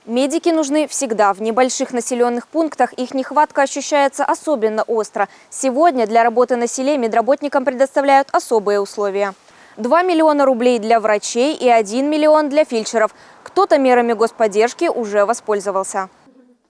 Медики нужны всегда. В небольших населенных пунктах их нехватка ощущается особенно остро. Сегодня для работы на селе медработникам предоставляют особые условия. 2 миллиона рублей для врачей и 1 миллион для фельдшеров. Кто-то мерами господдержки уже воспользовался.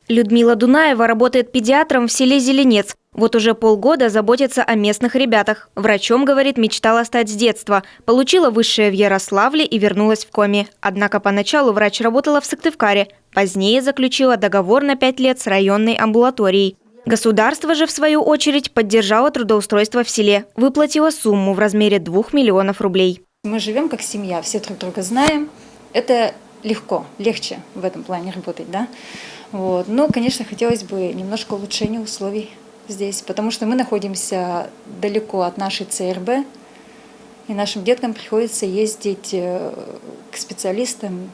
Людмила Дунаева работает педиатром в селе Зеленец. Вот уже полгода заботится о местных ребятах. Врачом, говорит, мечтала стать с детства. Получила высшее в Ярославле и вернулась в Коми. Однако поначалу врач работала в Сыктывкаре. Позднее заключила договор на 5 лет с районной амбулаторией. Государство же, в свою очередь, поддержало трудоустройство в селе. Выплатило сумму в размере 2 миллионов рублей. Мы живем как семья, все друг друга знаем. Это легче в этом плане работать, да? Вот. Но, конечно, хотелось бы немножко улучшения условий здесь, потому что мы находимся далеко от нашей ЦРБ, и нашим деткам приходится ездить к специалистам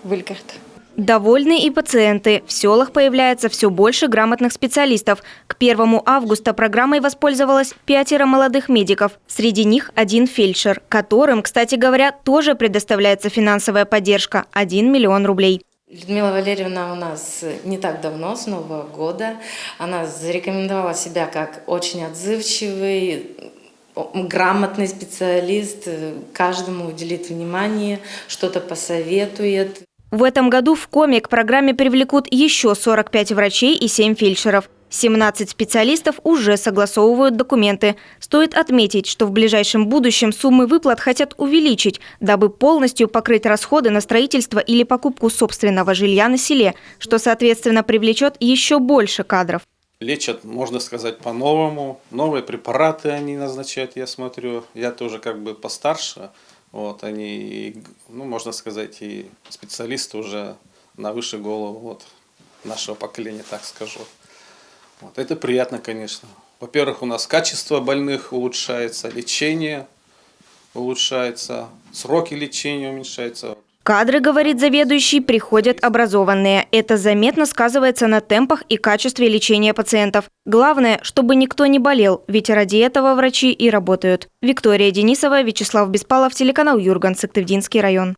в Илькарт. Довольны и пациенты. В селах появляется все больше грамотных специалистов. К 1 августа программой воспользовалось 5 молодых медиков. Среди них 1 фельдшер, которым, кстати говоря, тоже предоставляется финансовая поддержка – 1 миллион рублей. Людмила Валерьевна у нас не так давно, с Нового года. Она зарекомендовала себя как очень отзывчивый, грамотный специалист. Каждому уделит внимание, что-то посоветует. В этом году в Коми к программе привлекут еще 45 врачей и 7 фельдшеров. 17 специалистов уже согласовывают документы. Стоит отметить, что в ближайшем будущем суммы выплат хотят увеличить, дабы полностью покрыть расходы на строительство или покупку собственного жилья на селе, что, соответственно, привлечет еще больше кадров. Лечат, можно сказать, по-новому. Новые препараты они назначают, я смотрю. Я тоже как бы постарше. Вот, они, можно сказать, и специалисты уже на выше голову нашего поколения, так скажу. Вот, это приятно, конечно. Во-первых, у нас качество больных улучшается, лечение улучшается, сроки лечения уменьшаются. Кадры, говорит заведующий, приходят образованные. Это заметно сказывается на темпах и качестве лечения пациентов. Главное, чтобы никто не болел, ведь ради этого врачи и работают. Виктория Денисова, Вячеслав Беспалов, телеканал Юрган, Сыктывдинский район.